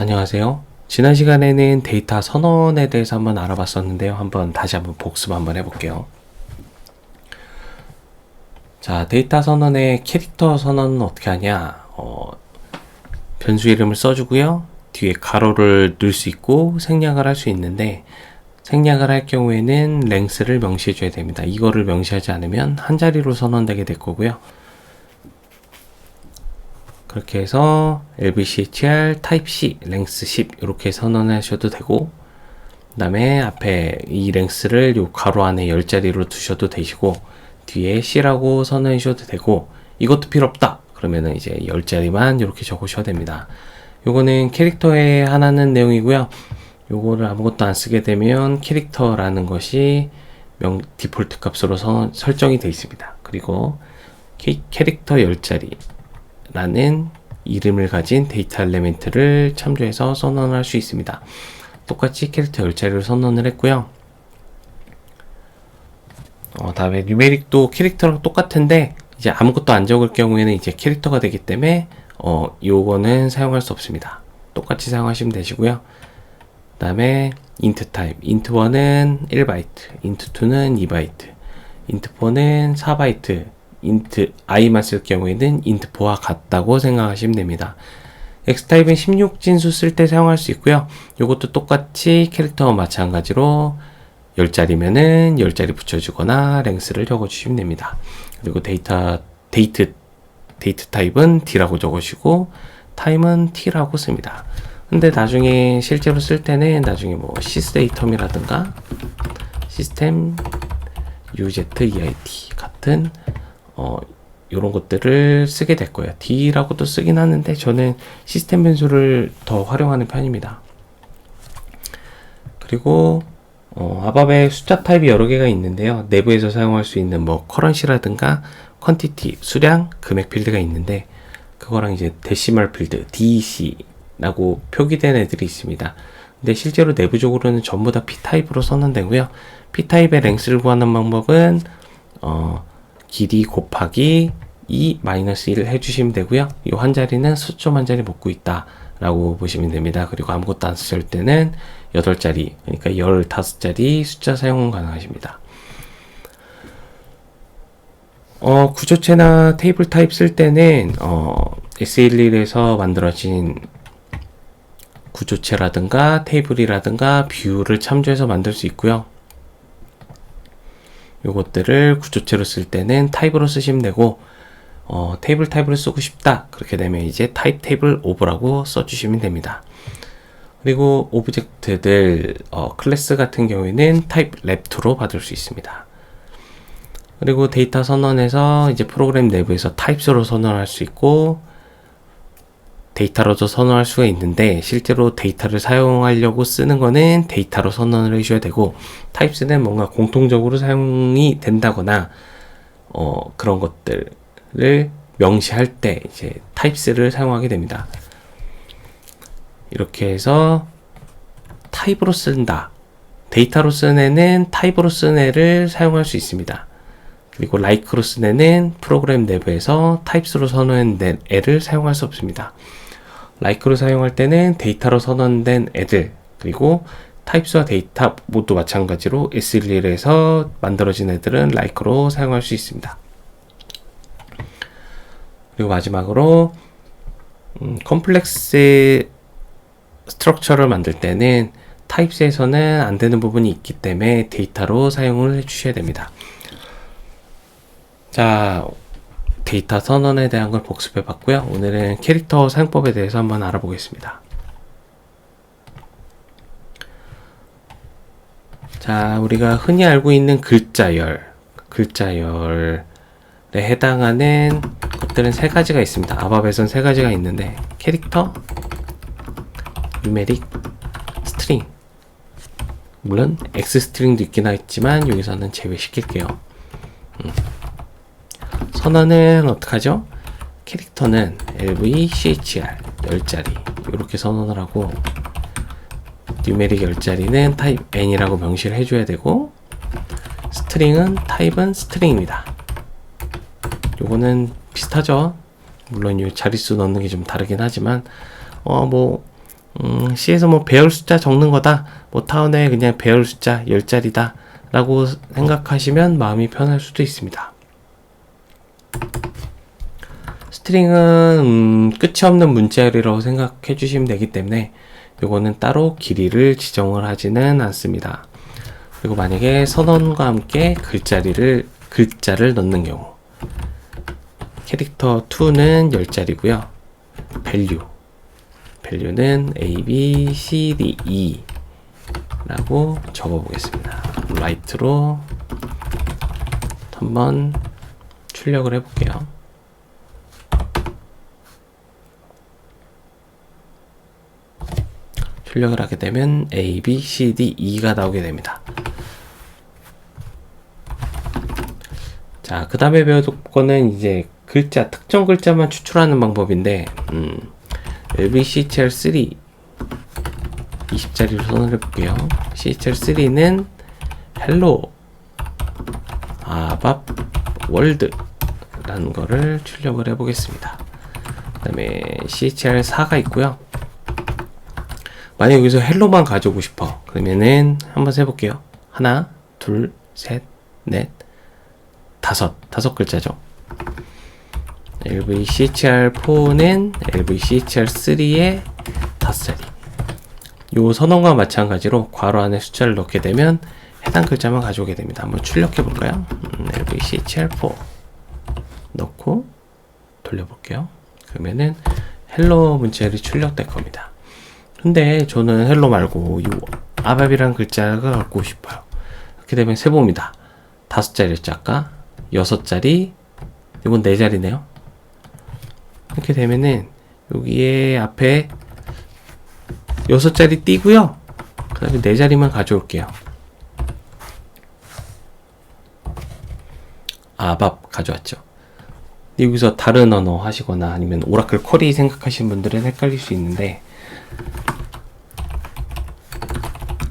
안녕하세요. 지난 시간에는 데이터 선언에 대해서 한번 알아봤었는데요. 다시 한번 복습 한번 해볼게요. 자, 데이터 선언의 캐릭터 선언은 어떻게 하냐? 변수 이름을 써주고요. 뒤에 가로를 넣을 수 있고 생략을 할 수 있는데 생략을 할 경우에는 랭스를 명시해줘야 됩니다. 이거를 명시하지 않으면 한 자리로 선언되게 될 거고요. 그렇게 해서 lvchr type-c 랭스 10 이렇게 선언하셔도 되고, 그 다음에 앞에 이 랭스를 요 가로 안에 10자리로 두셔도 되시고 뒤에 c라고 선언해 주셔도 되고, 이것도 필요 없다 그러면은 이제 10자리만 이렇게 적으셔도 됩니다. 요거는 캐릭터에 하나는 내용이고요. 요거를 아무것도 안 쓰게 되면 캐릭터라는 것이 디폴트 값으로 설정이 되어 있습니다. 그리고 캐릭터 10자리 라는 이름을 가진 데이터 엘리멘트를 참조해서 선언할 수 있습니다. 똑같이 캐릭터 10자리를 선언을 했고요. 다음에 뉴메릭도 캐릭터랑 똑같은데 이제 아무것도 안 적을 경우에는 이제 캐릭터가 되기 때문에 요거는 사용할 수 없습니다. 똑같이 사용하시면 되시고요. 그 다음에 int 타입, int1은 1바이트, int2는 2바이트, int4는 4바이트, int i만 쓸 경우에는 int4와 같다고 생각하시면 됩니다. x타입은 16진수 쓸 때 사용할 수 있고요. 이것도 똑같이 캐릭터와 마찬가지로 10자리면은 10자리 붙여주거나 랭스를 적어주시면 됩니다. 그리고 데이트 타입은 d라고 적으시고 타임은 t라고 씁니다. 근데 나중에 실제로 쓸 때는 나중에 뭐 sysdatum이라든가 system uzeit 같은 이런 것들을 쓰게 될 거예요. D라고도 쓰긴 하는데 저는 시스템 변수를 더 활용하는 편입니다. 그리고 아밥에 숫자 타입이 여러 개가 있는데요. 내부에서 사용할 수 있는 뭐 커런시라든가 퀀티티, 수량, 금액 필드가 있는데 그거랑 이제 데시멀 필드, DEC라고 표기된 애들이 있습니다. 근데 실제로 내부적으로는 전부 다 P 타입으로 선언되고요. P 타입의 랭스를 구하는 방법은 길이 곱하기 2-1을 해주시면 되고요. 이 한 자리는 수점 한 자리 먹고 있다 라고 보시면 됩니다. 그리고 아무것도 안 쓰실 때는 8자리, 그러니까 15자리 숫자 사용 가능하십니다. 구조체나 테이블 타입 쓸 때는 S11에서 만들어진 구조체라든가 테이블이라든가 뷰를 참조해서 만들 수 있고요. 요것들을 구조체로 쓸 때는 타입으로 쓰시면 되고, 테이블 타입으로 쓰고 싶다 그렇게 되면 이제 타입 테이블 오브라고 써주시면 됩니다. 그리고 오브젝트들 클래스 같은 경우에는 타입 랩2로 받을 수 있습니다. 그리고 데이터 선언에서 이제 프로그램 내부에서 타입스로 선언할 수 있고 데이터로도 선언할 수가 있는데, 실제로 데이터를 사용하려고 쓰는 거는 데이터로 선언을 해줘야 되고, 타입스는 뭔가 공통적으로 사용이 된다거나 그런 것들을 명시할 때 이제 타입스를 사용하게 됩니다. 이렇게 해서 타입으로 쓴다, 데이터로 쓴 애는 타입으로 쓴 애를 사용할 수 있습니다. 그리고 like로 쓴 애는 프로그램 내부에서 타입스로 선언된 애를 사용할 수 없습니다. like로 사용할 때는 데이터로 선언된 애들, 그리고 타입스와 데이터 모두 마찬가지로 S11에서 만들어진 애들은 like로 사용할 수 있습니다. 그리고 마지막으로 컴플렉스 스트럭처를 만들 때는 타입스에서는 안 되는 부분이 있기 때문에 데이터로 사용을 해 주셔야 됩니다. 자, 데이터 선언에 대한 걸 복습해 봤고요. 오늘은 캐릭터 사용법에 대해서 한번 알아보겠습니다. 자, 우리가 흔히 알고 있는 글자열에 해당하는 것들은 세 가지가 있습니다. 아밥에선 세 가지가 있는데, 캐릭터, 뉴메릭, 스트링. 물론 X 스트링도 있긴 하지만 여기서는 제외시킬게요. 선언은 어떡하죠? 캐릭터는 lvchr 10자리 이렇게 선언을 하고, 뉴메릭 10자리는 타입 n이라고 명시를 해줘야 되고, 스트링은 타입은 스트링입니다. 요거는 비슷하죠? 물론 이 자릿수 넣는 게 좀 다르긴 하지만 뭐 C에서 뭐 배열 숫자 적는 거다. 뭐 타운에 그냥 배열 숫자 10자리다. 라고 생각하시면 마음이 편할 수도 있습니다. 스트링은 끝이 없는 문자열이라고 생각해 주시면 되기 때문에 요거는 따로 길이를 지정을 하지는 않습니다. 그리고 만약에 선언과 함께 글자를 넣는 경우 캐릭터 2는 10자리고요. value는 A, B, C, D, E 라고 적어 보겠습니다. 라이트로 한번 출력을 해 볼게요. 출력을 하게 되면 A, B, C, D, E가 나오게 됩니다. 자, 그 다음에 배울 거는 이제 특정 글자만 추출하는 방법인데, LVCHR3 20자리로 선언을 해볼게요. CHR3는 hello, abap, world 라는 거를 출력을 해보겠습니다. 그 다음에 CHR4가 있고요. 만약 여기서 헬로만 가져오고 싶어. 그러면은 한번 해볼게요. 하나, 둘, 셋, 넷, 다섯 글자죠. LVCHR4는 LVCHR3의 5자리. 요 선언과 마찬가지로 괄호 안에 숫자를 넣게 되면 해당 글자만 가져오게 됩니다. 한번 출력해 볼까요? LVCHR4 넣고 돌려볼게요. 그러면은 헬로 문자열이 출력될 겁니다. 근데 저는 헬로 말고 이 아밥이라는 글자가 갖고 싶어요. 이렇게 되면 세봅니다. 5자리였죠 아까? 6자리, 이건 4자리네요. 이렇게 되면은 여기에 앞에 6자리 띄고요. 그 다음에 4자리만 가져올게요. 아밥 가져왔죠. 여기서 다른 언어 하시거나 아니면 오라클 쿼리 생각하시는 분들은 헷갈릴 수 있는데,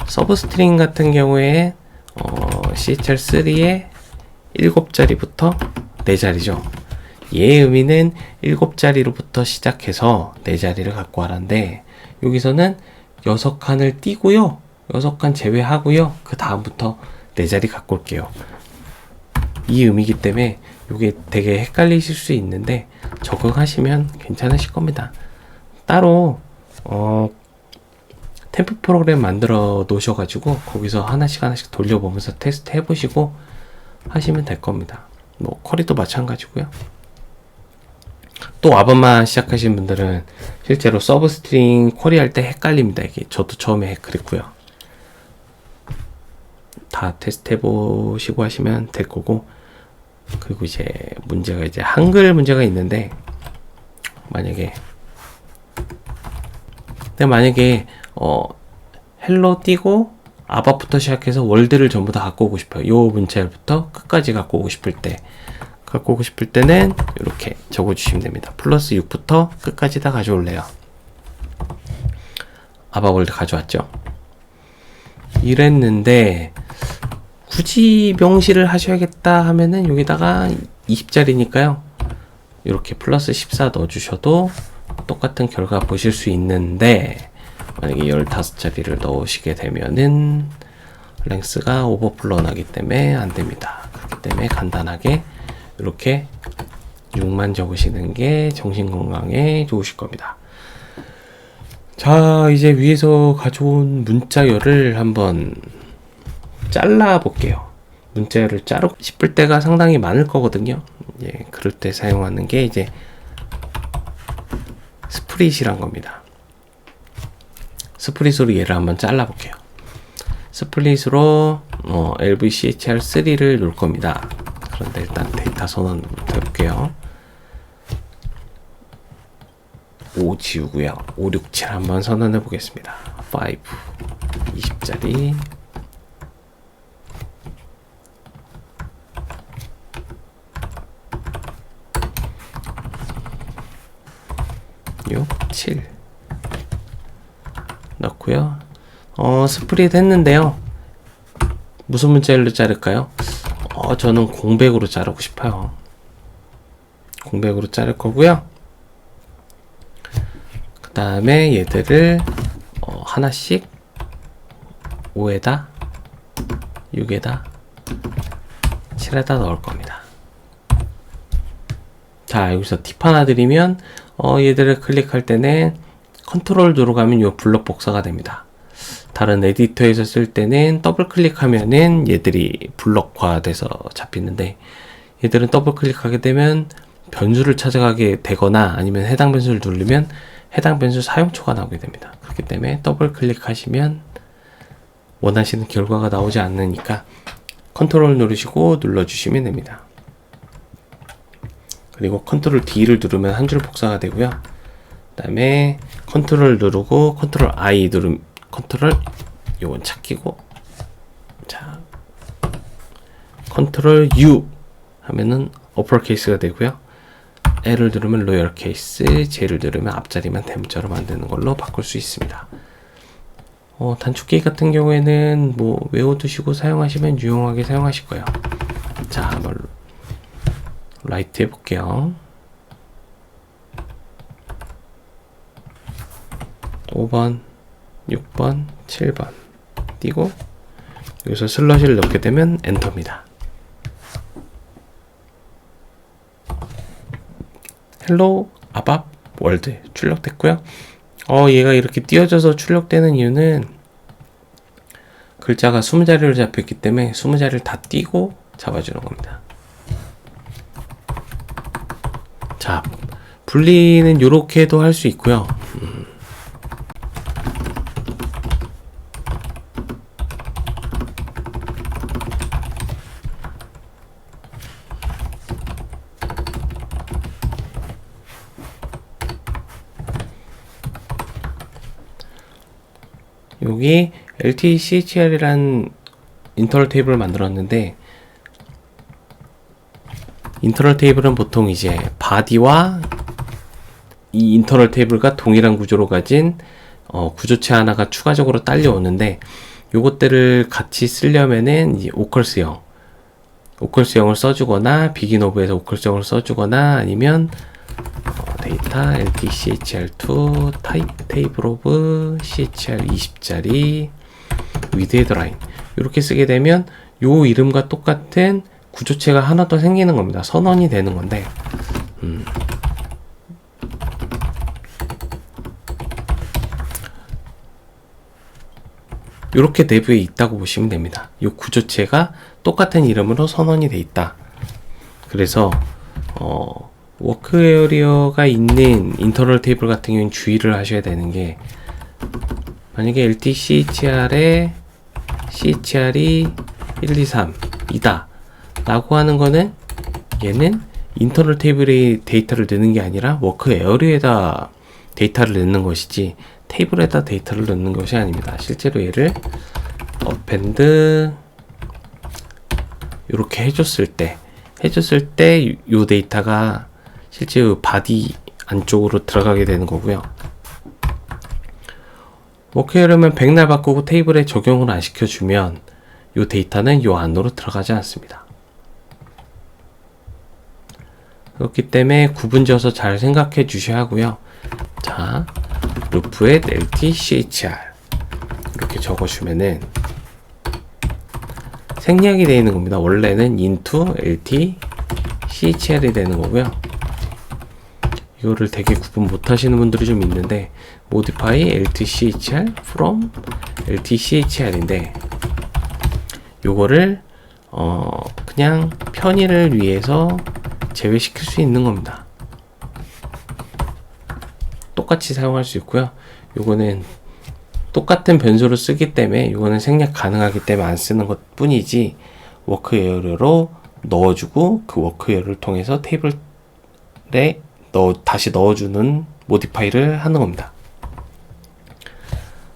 서브스트링 같은 경우에 CHR3의 7자리부터 4자리죠. 얘의 의미는 7자리로부터 시작해서 4자리를 갖고 와라인데, 여기서는 6칸을 띄고요. 6칸 제외하고요. 그 다음부터 4자리 갖고 올게요. 이 의미이기 때문에 이게 되게 헷갈리실 수 있는데 적응하시면 괜찮으실 겁니다. 따로 템프 프로그램 만들어 놓으셔가지고 거기서 하나씩 돌려보면서 테스트 해보시고 하시면 될 겁니다. 뭐 쿼리도 마찬가지고요. 또 아바만 시작하신 분들은 실제로 서브스트링 쿼리 할 때 헷갈립니다. 이게 저도 처음에 그랬고요. 다 테스트 해보시고 하시면 될 거고, 그리고 이제 문제가 이제 한글 문제가 있는데, 만약에 헬로 띄고 아바부터 시작해서 월드를 전부 다 갖고 오고 싶어요. 요 문자열부터 끝까지 갖고 오고 싶을 때는 이렇게 적어주시면 됩니다. 플러스 6부터 끝까지 다 가져올래요. 아바 월드 가져왔죠. 이랬는데 굳이 명시를 하셔야겠다 하면은 여기다가 20자리니까요. 이렇게 플러스 14 넣어주셔도 똑같은 결과 보실 수 있는데, 만약에 15자리를 넣으시게 되면은 랭스가 오버플로 나기 때문에 안 됩니다. 그렇기 때문에 간단하게 이렇게 6만 적으시는 게 정신건강에 좋으실 겁니다. 자, 이제 위에서 가져온 문자열을 한번 잘라 볼게요. 문자열을 자르고 싶을 때가 상당히 많을 거거든요. 예, 그럴 때 사용하는 게 이제 스프릿이란 겁니다. 스프릿으로 얘를 한번 잘라 볼게요. 스플릿으로 LVCHR3를 놓을 겁니다. 그런데 일단 데이터 선언부터 해볼게요. 5 지우고요. 5, 6, 7 한번 선언해 보겠습니다. 5 20자리 6, 7 넣고요. 스프릿 했는데요. 무슨 문자열로 자를까요? 저는 공백으로 자르고 싶어요. 공백으로 자를 거고요. 그 다음에 얘들을 하나씩 5에다 6에다 7에다 넣을 겁니다. 자, 여기서 팁 하나 드리면 얘들을 클릭할 때는 컨트롤 누르가면 요 블럭 복사가 됩니다. 다른 에디터에서 쓸 때는 더블 클릭하면은 얘들이 블럭화돼서 잡히는데, 얘들은 더블 클릭하게 되면 변수를 찾아가게 되거나 아니면 해당 변수를 누르면 해당 변수 사용초가 나오게 됩니다. 그렇기 때문에 더블 클릭하시면 원하시는 결과가 나오지 않으니까 컨트롤 누르시고 눌러주시면 됩니다. 그리고 컨트롤 D를 누르면 한 줄 복사가 되고요. 그 다음에 컨트롤 누르고 컨트롤 I 누르면 컨트롤 요건 찾기고, 자 컨트롤 U 하면은 어퍼케이스가 되고요. L을 누르면 로열 케이스, J를 누르면 앞자리만 대문자로 만드는 걸로 바꿀 수 있습니다. 단축키 같은 경우에는 뭐 외워두시고 사용하시면 유용하게 사용하실 거예요. 자, 한번 라이트 해볼게요. 5번, 6번, 7번 띄고 여기서 슬러시를 넣게 되면 엔터입니다. 헬로 아밥 월드 출력됐고요. 얘가 이렇게 띄어져서 출력되는 이유는 글자가 20자리로 잡혔기 때문에 20자리를 다 띄고 잡아주는 겁니다. 자, 분리는 이렇게도 할 수 있고요. 여기 LTCHR이란 인터널 테이블을 만들었는데, 인터널 테이블은 보통 이제 바디와 이 인터널 테이블과 동일한 구조로 가진 구조체 하나가 추가적으로 딸려오는데, 요것들을 같이 쓰려면은 이제 오컬스형을 써주거나 비긴 오브에서 오컬스형을 써주거나 아니면 데이터 LTCHR2 테이블 오브 CHR 20자리 with headline 이렇게 쓰게 되면 요 이름과 똑같은 구조체가 하나 더 생기는 겁니다. 선언이 되는 건데, 이렇게 내부에 있다고 보시면 됩니다. 이 구조체가 똑같은 이름으로 선언이 돼 있다. 그래서 워크 에어리어가 있는 인터널 테이블 같은 경우는 주의를 하셔야 되는 게, 만약에 LTCHR에 CHR이 1, 2, 3 이다 라고 하는 거는 얘는 인터널 테이블에 데이터를 넣는 게 아니라 워크 에어리어에다 데이터를 넣는 것이지 테이블에다 데이터를 넣는 것이 아닙니다. 실제로 얘를 append 이렇게 해줬을 때 이 데이터가 실제 바디 안쪽으로 들어가게 되는 거고요. 워크에어리어면 백날 바꾸고 테이블에 적용을 안 시켜주면 이 데이터는 이 안으로 들어가지 않습니다. 그렇기 때문에 구분지어서 잘 생각해 주셔야 하고요. 자, 루프에 LTCHR 이렇게 적어주면은 생략이 되어 있는 겁니다. 원래는 into LTCHR이 되는 거고요. 이거를 되게 구분 못 하시는 분들이 좀 있는데, modify LTCHR from LTCHR인데, 요거를 그냥 편의를 위해서 제외시킬 수 있는 겁니다. 똑같이 사용할 수 있고요. 요거는 똑같은 변수로 쓰기 때문에 요거는 생략 가능하기 때문에 안 쓰는 것 뿐이지, 워크 에어리어로 넣어주고 그 워크 에어리어를 통해서 테이블에 다시 넣어주는 모디파이를 하는 겁니다.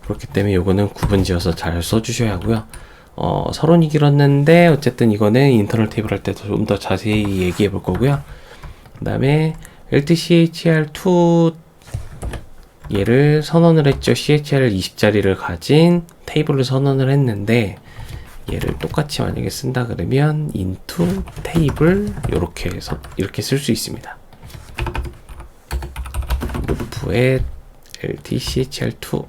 그렇기 때문에 요거는 구분지어서 잘 써주셔야 하고요. 서론이 길었는데 어쨌든 이거는 인터널 테이블 할 때 좀 더 자세히 얘기해 볼 거고요. 그 다음에 LTCHR2 얘를 선언을 했죠. CHR 20자리를 가진 테이블을 선언을 했는데, 얘를 똑같이 만약에 쓴다 그러면 into 테이블 이렇게 해서 이렇게 쓸 수 있습니다. 루프에 LTCHR2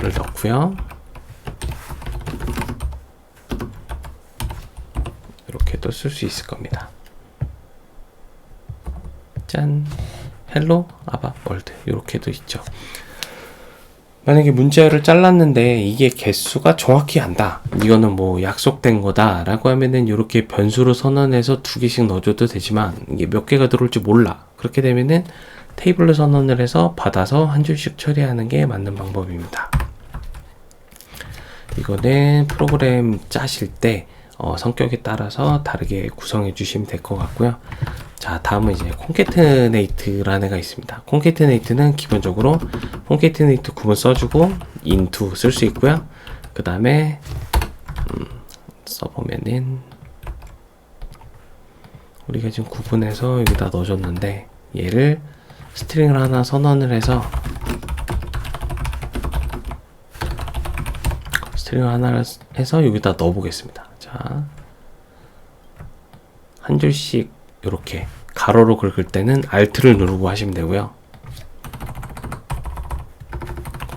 넣고요. 이렇게도 쓸 수 있을 겁니다. 짠! 헬로 아바 월드 이렇게도 있죠. 만약에 문자열을 잘랐는데 이게 개수가 정확히 안다, 이거는 뭐 약속된 거다 라고 하면은 이렇게 변수로 선언해서 2개씩 넣어줘도 되지만 이게 몇 개가 들어올지 몰라, 그렇게 되면은 테이블로 선언을 해서 받아서 한 줄씩 처리하는 게 맞는 방법입니다. 이거는 프로그램 짜실 때 성격에 따라서 다르게 구성해 주시면 될 것 같고요. 자, 다음은 이제 콘캐트네이트라는 애가 있습니다. 콘캐트네이트는 기본적으로 콘캐트네이트 구분 써주고 into 쓸 수 있고요. 그 다음에 써보면은 우리가 지금 구분해서 여기다 넣어줬는데 얘를 스트링을 하나 선언을 해서 여기다 넣어보겠습니다. 자, 한 줄씩 이렇게 가로로 긁을 때는 Alt를 누르고 하시면 되고요.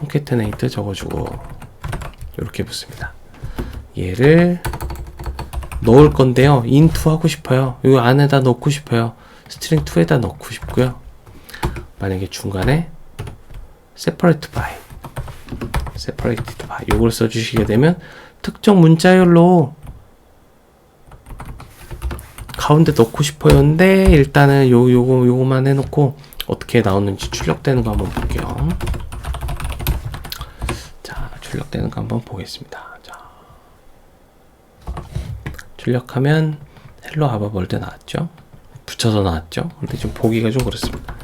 콘캐트네이트 적어주고 이렇게 붙습니다. 얘를 넣을 건데요. into 하고 싶어요. 이 안에다 넣고 싶어요. string 2에다 넣고 싶고요. 만약에 중간에 separate by 요걸 써주시게 되면 특정 문자열로 가운데 넣고 싶어요인데 일단은 요거만 해놓고 어떻게 나오는지 출력되는 거 한번 볼게요. 자, 출력되는 거 한번 보겠습니다. 자, 출력하면 헬로 아바월드 나왔죠? 붙여서 나왔죠? 근데 좀 보기가 좀 그렇습니다.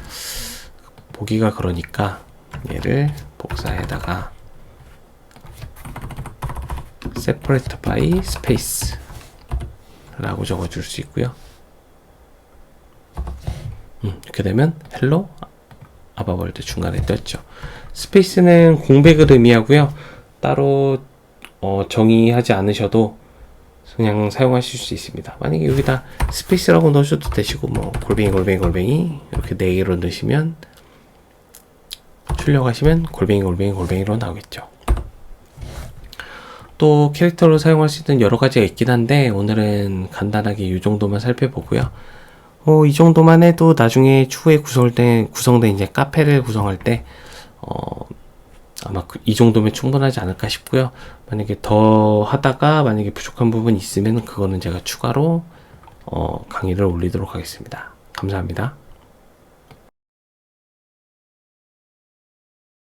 보기가 그러니까 얘를 복사해다가 separate by space 라고 적어줄 수 있고요. 이렇게 되면 헬로 아바월드 중간에 떴죠. 스페이스는 공백을 의미하고요. 따로 정의하지 않으셔도 그냥 사용하실 수 있습니다. 만약에 여기다 스페이스라고 넣으셔도 되시고 뭐 골뱅이 이렇게 4개로 넣으시면 출력하시면 골뱅이로 나오겠죠. 또 캐릭터로 사용할 수 있는 여러 가지가 있긴 한데 오늘은 간단하게 이 정도만 살펴보고요. 이 정도만 해도 나중에 추후에 구성된 이제 카페를 구성할 때 아마 이 정도면 충분하지 않을까 싶고요. 만약에 더 하다가 만약에 부족한 부분이 있으면 그거는 제가 추가로 강의를 올리도록 하겠습니다. 감사합니다.